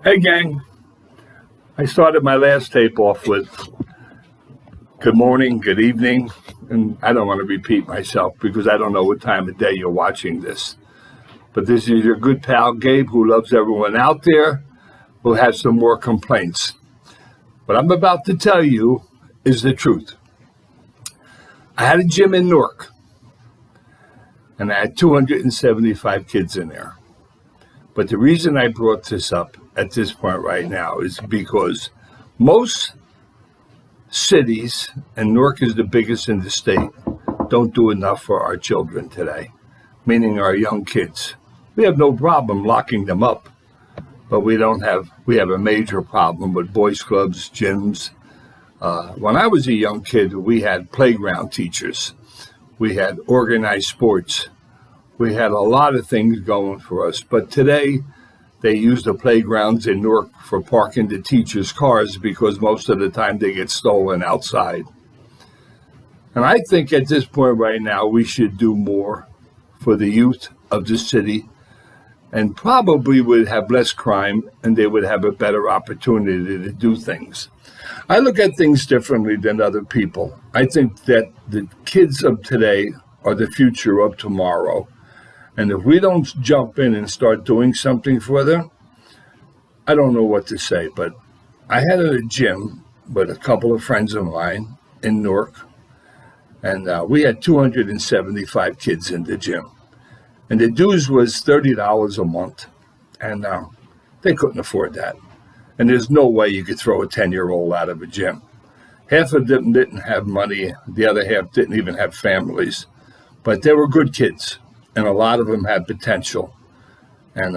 Hey, gang. I started my last tape off with good morning, good evening, and I don't want to repeat myself because I don't know what time of day you're watching this. But this is your good pal, Gabe, who loves everyone out there, who has some more complaints. What I'm about to tell you is the truth. I had a gym in Newark, and I had 275 kids in there. But the reason I brought this up at this point right now is because most cities, and Newark is the biggest in the state, don't do enough for our children today, meaning our young kids. We have no problem locking them up, but we have a major problem with boys clubs, gyms. When I was a young kid, we had playground teachers. We had organized sports. We had a lot of things going for us. But today, they use the playgrounds in Newark for parking the teachers' cars because most of the time they get stolen outside. And I think at this point right now, we should do more for the youth of the city, and probably would have less crime and they would have a better opportunity to do things. I look at things differently than other people. I think that the kids of today are the future of tomorrow. And if we don't jump in and start doing something for them, I don't know what to say. But I had a gym with a couple of friends of mine in Newark, and we had 275 kids in the gym. And the dues was $30 a month, and they couldn't afford that. And there's no way you could throw a 10-year-old out of a gym. Half of them didn't have money. The other half didn't even have families. But they were good kids, and a lot of them had potential. And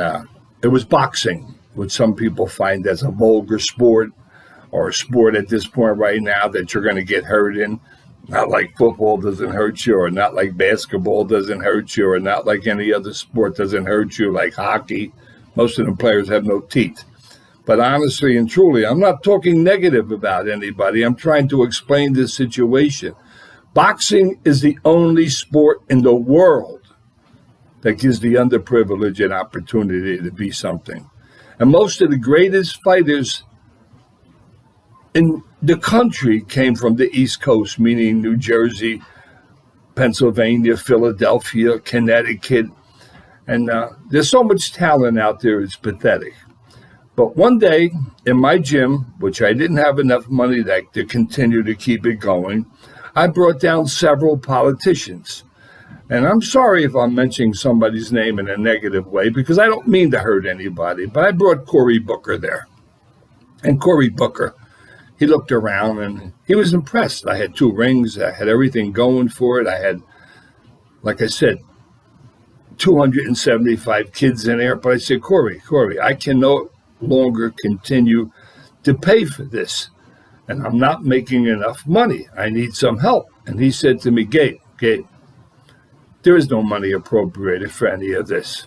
it was boxing, which some people find as a vulgar sport, or a sport at this point right now that you're going to get hurt in. Not like football doesn't hurt you, or not like basketball doesn't hurt you, or not like any other sport doesn't hurt you, like hockey. Most of the players have no teeth. But honestly and truly, I'm not talking negative about anybody. I'm trying to explain this situation. Boxing is the only sport in the world that gives the underprivileged an opportunity to be something. And most of the greatest fighters in the country came from the East Coast, meaning New Jersey, Pennsylvania, Philadelphia, Connecticut. And there's so much talent out there, it's pathetic. But one day in my gym, which I didn't have enough money to continue to keep it going, I brought down several politicians. And I'm sorry if I'm mentioning somebody's name in a negative way, because I don't mean to hurt anybody, but I brought Cory Booker there. And Cory Booker, he looked around and he was impressed. I had 2 rings. I had everything going for it. I had, like I said, 275 kids in there. But I said, Cory, I can no longer continue to pay for this. And I'm not making enough money. I need some help. And he said to me, Gabe, there is no money appropriated for any of this.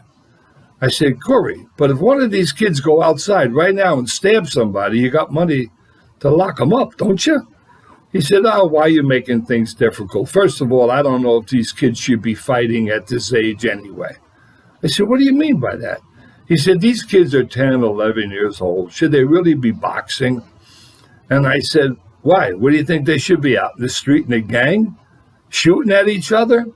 I said, Cory, but if one of these kids go outside right now and stab somebody, you got money to lock them up, don't you? He said, why are you making things difficult? First of all, I don't know if these kids should be fighting at this age anyway. I said, what do you mean by that? He said, these kids are 10, 11 years old. Should they really be boxing? And I said, why? What do you think they should be out in the street in a gang, shooting at each other?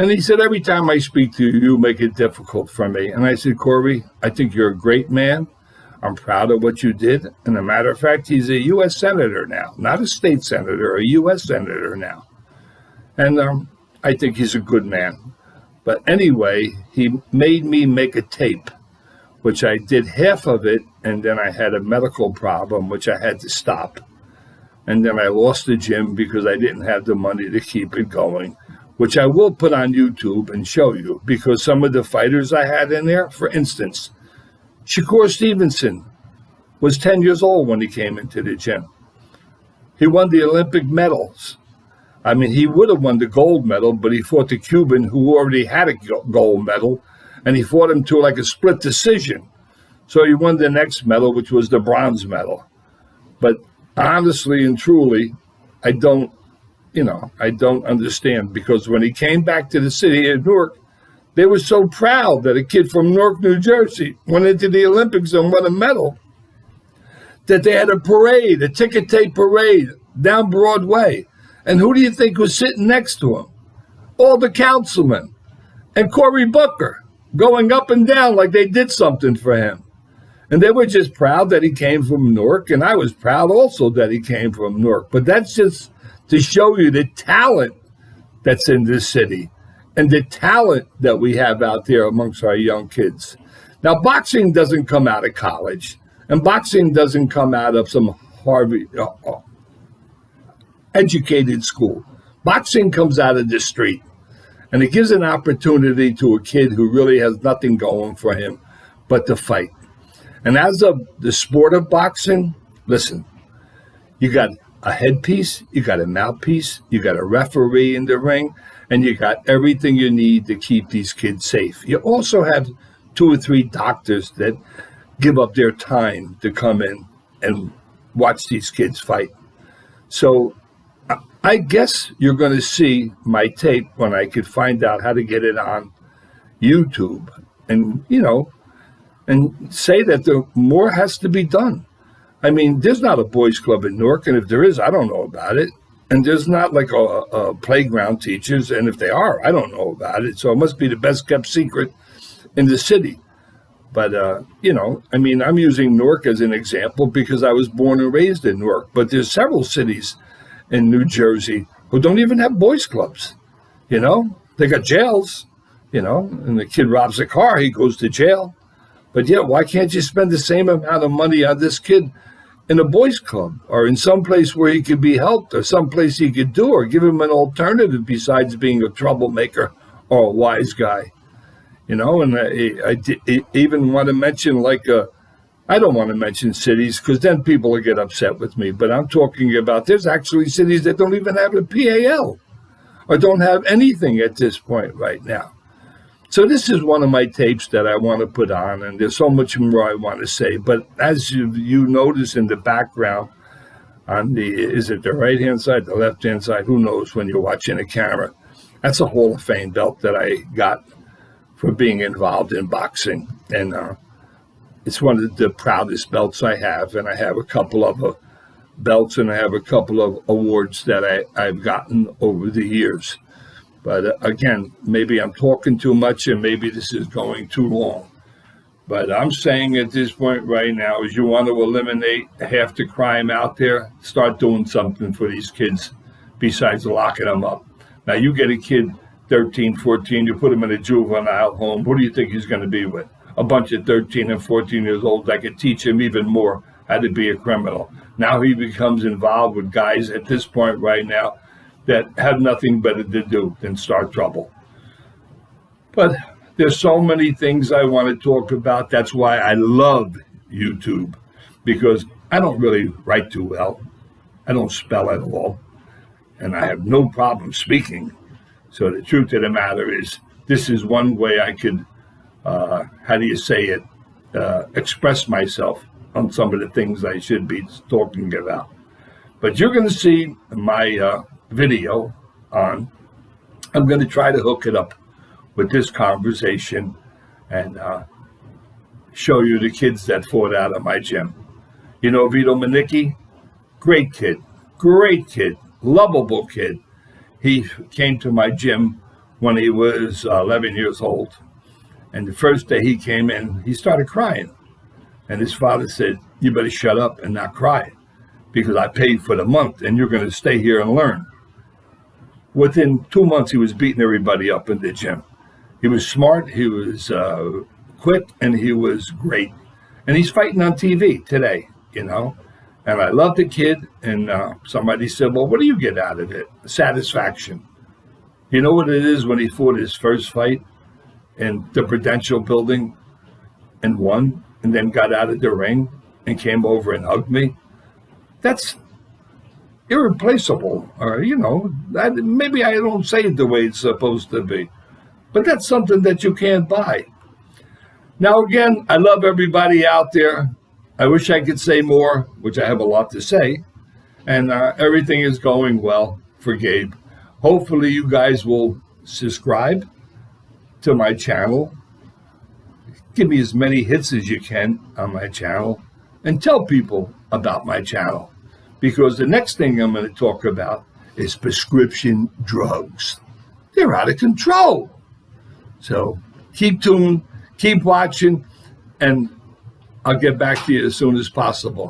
And he said, every time I speak to you, you make it difficult for me. And I said, Cory, I think you're a great man. I'm proud of what you did. And as a matter of fact, he's a U.S. senator now, not a state senator, a U.S. senator now. And I think he's a good man. But anyway, he made me make a tape, which I did half of it, and then I had a medical problem, which I had to stop. And then I lost the gym because I didn't have the money to keep it going, which I will put on YouTube and show you, because some of the fighters I had in there, for instance, Shakur Stevenson was 10 years old when he came into the gym. He won the Olympic medals. I mean, he would have won the gold medal, but he fought the Cuban who already had a gold medal, and he fought him to like a split decision. So he won the next medal, which was the bronze medal. But honestly and truly, I don't understand, because when he came back to the city of Newark, They were so proud that a kid from Newark, New Jersey went into the Olympics and won a medal that they had a parade, a ticket tape parade down Broadway. And who do you think was sitting next to him? All the councilmen and Cory Booker going up and down like they did something for him. And they were just proud that he came from Newark, and I was proud also that he came from Newark. But that's just to show you the talent that's in this city and the talent that we have out there amongst our young kids. Now, boxing doesn't come out of college, and boxing doesn't come out of some Harvard educated school. Boxing comes out of the street, and it gives an opportunity to a kid who really has nothing going for him but to fight. And as of the sport of boxing, listen, you got a headpiece, you got a mouthpiece, you got a referee in the ring, and you got everything you need to keep these kids safe. You also have 2 or 3 doctors that give up their time to come in and watch these kids fight. So I guess you're going to see my tape when I could find out how to get it on YouTube and, and say that more has to be done. I mean, there's not a boys club in Newark, and if there is, I don't know about it. And there's not like a playground teachers, and if they are, I don't know about it. So it must be the best kept secret in the city. But, I'm using Newark as an example because I was born and raised in Newark. But there's several cities in New Jersey who don't even have boys clubs. They got jails, and the kid robs a car, he goes to jail. But yet, why can't you spend the same amount of money on this kid in a boys club or in some place where he could be helped or some place he could do or give him an alternative besides being a troublemaker or a wise guy? And I even want to mention I don't want to mention cities because then people will get upset with me. But I'm talking about there's actually cities that don't even have a PAL or don't have anything at this point right now. So this is one of my tapes that I want to put on, and there's so much more I want to say. But as you notice in the background, is it the right-hand side, the left-hand side? Who knows when you're watching a camera? That's a Hall of Fame belt that I got for being involved in boxing. And it's one of the proudest belts I have. And I have a couple of belts, and I have a couple of awards that I've gotten over the years. But again, maybe I'm talking too much and maybe this is going too long. But I'm saying at this point right now is you want to eliminate half the crime out there, start doing something for these kids besides locking them up. Now, you get a kid 13, 14, you put him in a juvenile home. What do you think he's going to be with? A bunch of 13 and 14 years old that could teach him even more how to be a criminal. Now he becomes involved with guys at this point right now that have nothing better to do than start trouble. But there's so many things I want to talk about. That's why I love YouTube, because I don't really write too well. I don't spell at all. And I have no problem speaking. So the truth of the matter is, this is one way I could, express myself on some of the things I should be talking about. But you're going to see my video on. I'm going to try to hook it up with this conversation and show you the kids that fought out of my gym. Vito Manicki, great kid, lovable kid. He came to my gym when he was 11 years old. And the first day he came in, he started crying. And his father said, "You better shut up and not cry, because I paid for the month and you're going to stay here and learn." Within 2 months, he was beating everybody up in the gym. He was smart, he was quick, and he was great. And he's fighting on TV today, And I love the kid. And somebody said, "Well, what do you get out of it?" Satisfaction. You know what it is when he fought his first fight in the Prudential building and won, and then got out of the ring and came over and hugged me? That's irreplaceable, or maybe I don't say it the way it's supposed to be, but that's something that you can't buy. Now, again, I love everybody out there. I wish I could say more, which I have a lot to say, and everything is going well for Gabe. Hopefully you guys will subscribe to to my channel. Give me as many hits as you can on my channel, and tell people about my channel, because the next thing I'm going to talk about is prescription drugs. They're out of control. So keep tuned, keep watching, and I'll get back to you as soon as possible.